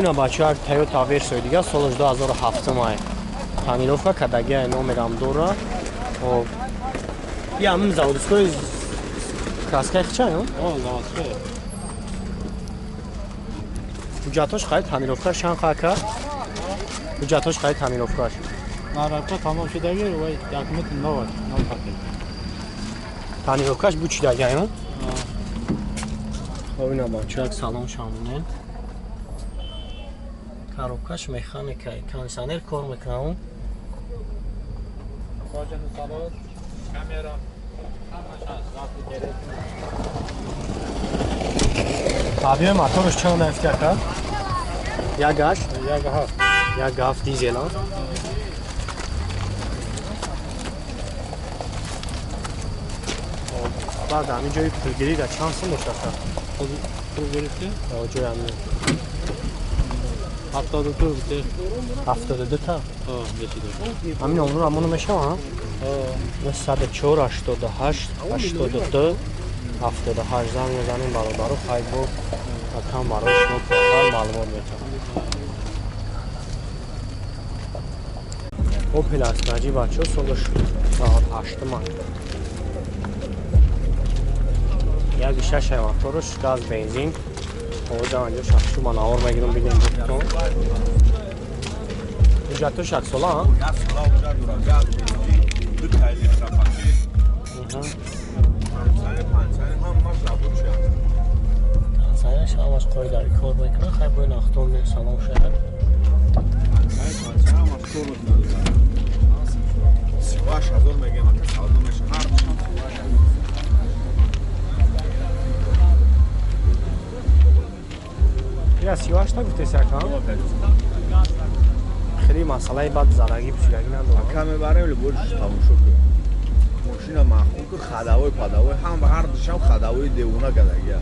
Buna bachar Toyota Verso دیگه سالش 2007 ماه تامیرовка کداگی номерам дора خب یا من заводской краска хчаё заводской ҳуҷҷатош қайд тамировка шан хака ҳуҷҷатош қайд тамировкаш нарабта тамом шудаги вай документ нов пакет тамировкаш бучидагиё хоб ина бачак салон шамонен коробкаш механика кондиционер кор мекунам хоҷану салон камера ҳавои мотораш чанд нафтяка як гаш як гаф дизела баъд ҳамин ҷои пулгирида чанд сум мешавад пул гирифте ҷои ҳамин 72 72 та бешида ҳамин номро ҳамоно мешавад 104 88 82 78 зам мезанем баробару хай бо акам барои шумо кӯтар маълумот метавонам Opel Astra бачо солаш 98 ман як 6 моторш газ бензин ҳозир анҷо шахшу ман авор мегирам бидем бутон ҳуҷҷату шаксола як сола ҳуҷҷат дора газ бензин ду тайли сафаки пансани ҳамаш набуд шуд пансанияш ҳамаш қоидави кор мекунад хай бои нахтон ме салом шуяд пансани ҳамаш кор мекунад 38,000 мегем савдо меша ҳар чанд 38 та гуфтеси якам хеле масъалаи бад зарагӣ пӯшидагӣ надорад каме барем ли бориш тамошо кун мошина махкум ку хадавой падавой ҳам ҳар душам хадавои девона кадаги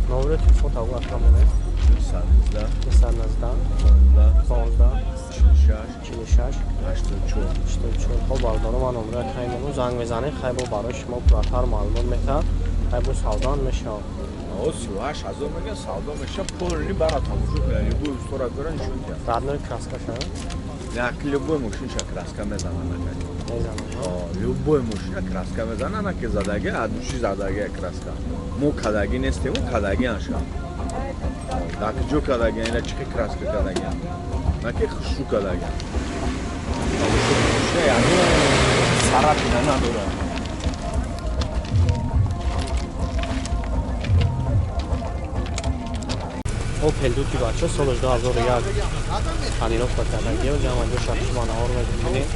номери телефон таву акамоне 16 хоб бардору ман номера каймону занг мезане хай бо барои шумо пурратар маълумот метавад хай бо савдоан мешавад 38,000 мегем савдо меша полни бара тамошо кунад любой устора бера нишон диҳад раднори краскаша як любой мошинша краска мезанад мезанад любой мошина краска мезанад ки задаги адуши задаги краска мо кадаги нестему кадаги аша даки ҷо кадаги ина чихи краска кадаги наки хушу кадаги мошина яни саратина надорад Opel дути бача солаш 2001 тонировка кадаги ва ҷамъа шахшман авор мебинед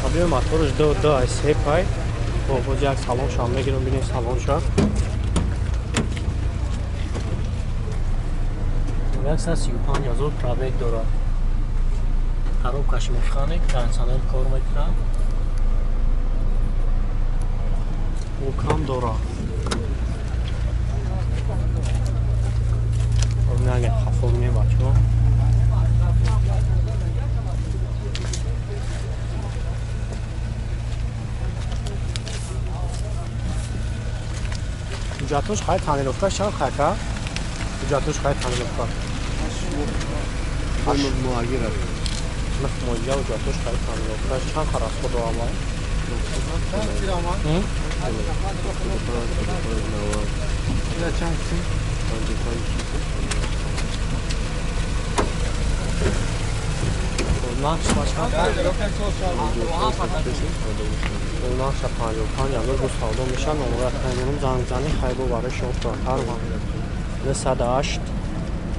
ҳамин моторш 2 пай бо боз як салоншам мегирам бинед салонша 135,000 пробег дорад коробкаш механик кондиционер кор мекунад укам дора наге хафол ме бачо ҳуҷҷатош қайд тамировка чанд хака ҳуҷҷатош қайд тамировка муагир аст муагир ҳуҷҷатош қайд тамировка чанд ха расход доама нақша 55,000 бо савдо мешавад номера каймонум занг зани хай бо барои шумо пурратар маълумот 108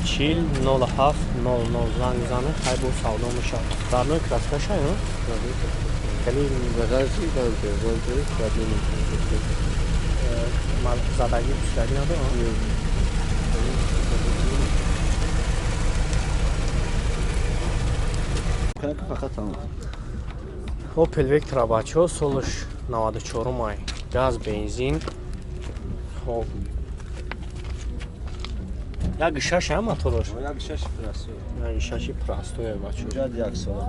40 07 00 занг зани хай бо савдо мешавад дарнои краскаша خیلی وقتی که وانتی کاری می‌کنه. مال زدگی بیشتری نداره. کنه که فقط هم. Opel Vectra بچه‌ها سالش 94 مای. گاز بنزین. خب. یک شش هم موتورش. یک شش پراستو. یک شش پراستو بچه‌ها. جد یک سال.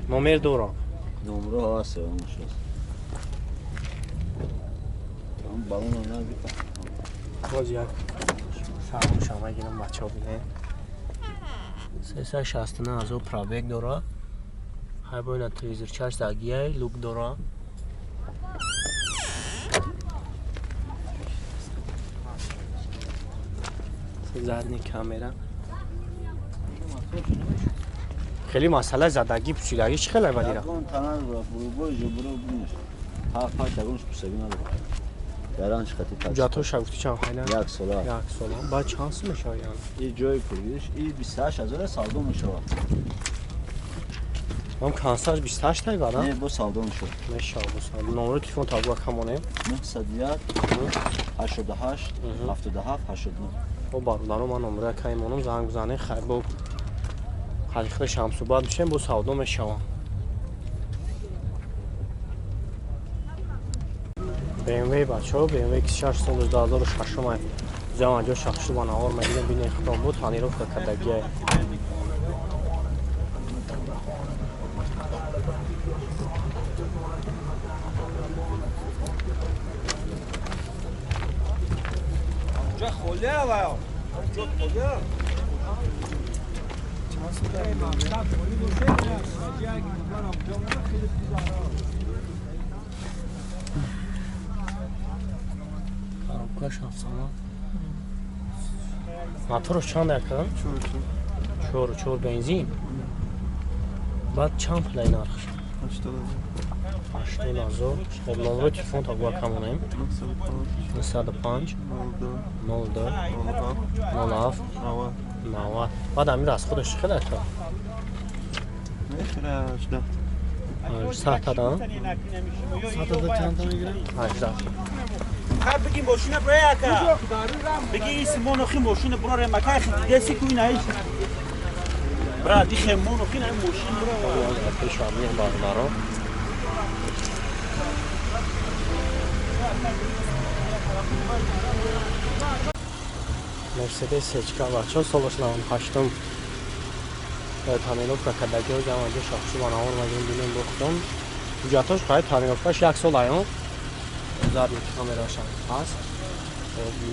نمر دورا نمره ها هست هم بالون رو نبیدم باز یک سلام شما گیرم بچه ها بینه 369 از او پرابیگ داره های باید تریزر چارج داگیه لوک داره زدنی کامرا خیلی مسئله زدگی پوشیدگیش خیلی ولی را یکون تنها برو بوی جو برو بینش هفت پاش یکونش پوشتگی نداره درانش خطی تاچ جاتو شوفتی چند خیلی؟ یک ساله یک ساله باید چانس میشه یعنی این جای پرگیرش این 28,000 سالدو میشه هم کانساج 28 تایی بادم؟ نه با سالدو میشه میشه بسید نمره تیفون تابلو کمونه 901 88 77 89 و بارودانو من نمره کایمونم زنگ بزنه خیلی با حقیقت شمسو باید میشه با سالدو میشه BMW بچه ها BMW X6 سال 2006 ماه جمع جا شخصی با نوار مگیرم بین اختام بود خانی رو کردگیه جا خوله و جا خوله خرابکاش افسانه موتورش چند درکن؟ چور بنزین بعد چند پلی نرخش؟ 80,000 خب نمره تلفن تا با کمونیم 905 02 07 90 بعد امیر از خودش خیلی تا 100 تا دارم 100 تا چند تا میگیرم؟ 18 خب بگیم ماشین برای بگی این سیمون خیلی ماشین برای مکه خیلی دستی کوی نهیش برای دیگه مون خیلی ماشین برای پیش آمین باردارم مرسدس هچکا بچه ها سالش نام هشتم تانینوف کردگی و جمع جو شخصی با نامور مجموع بینیم بختم جاتاش خواهی تانینوفش یک سال ایون زرد کامراش هم هست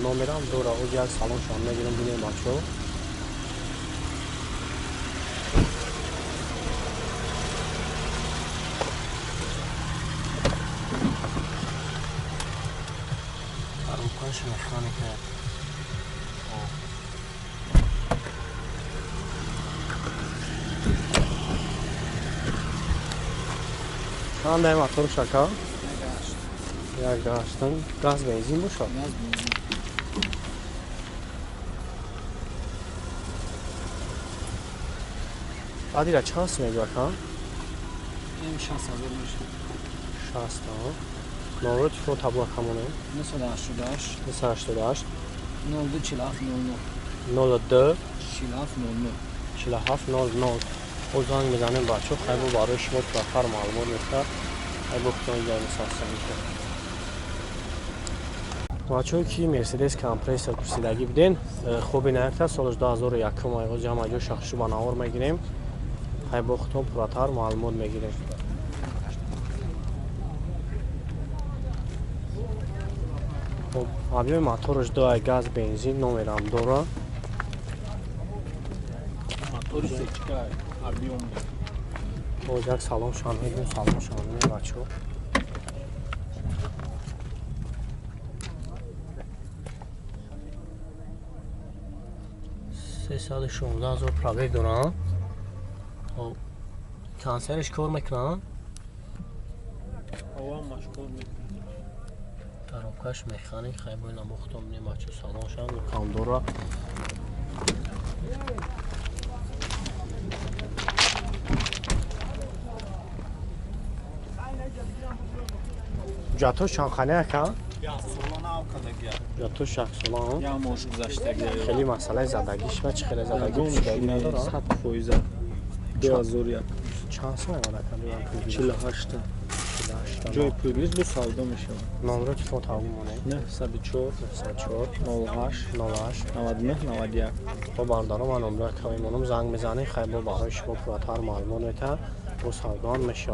نومرم دوره او یک سالون شام نگیرم بینیم بچه ها پاش مکانیکه چند دایم موتور شکا؟ یک داشتن گاز بنزین باشد بعدی را چانس میگه بکن؟ این 60,000 میشه 60 نمره تیفون تابلو کمونه 988 288 02 47 02 47 00 47 00 او زنگ میزنیم بچه خیلی برای شما تو آخر معلومات میخواد خیلی بختان جای مساسته میشه بچه که مرسدس کمپریسر پرسیدگی بدین خوبی نکته سالش 2001 مایه جمع جو شخصی با نوار میگیریم خیلی بختان پراتر معلومات میگیریم خب объем моторش دو گاز بنزین نمرم داره موتور سچکا ابیوم او یک سلام شان میدیم سلام شان میدیم بچه ها 316,000 پرابیگ دارن خب کانسرش کار میکنن هوا مشغول میکنه خرابکاش مکانیک خیلی باید نبختم بینیم بچه سلام شان کام داره جاتو شانخانه که؟ جاتو شخصلان یا موش گذشتگی خیلی مسئله زدگیش و چه خیلی زدگی پوشیدگی نداره 100%. 2001 چانس نمونه کردیم 48 جای پولیس به سودا میشه. نمره تلفن تموم مونه 904 94 08 08 99 91. با باردارم و نمره تایمونم زنگ میزنی خیلی برای شما فراتر معلومات میتن و سودان میشه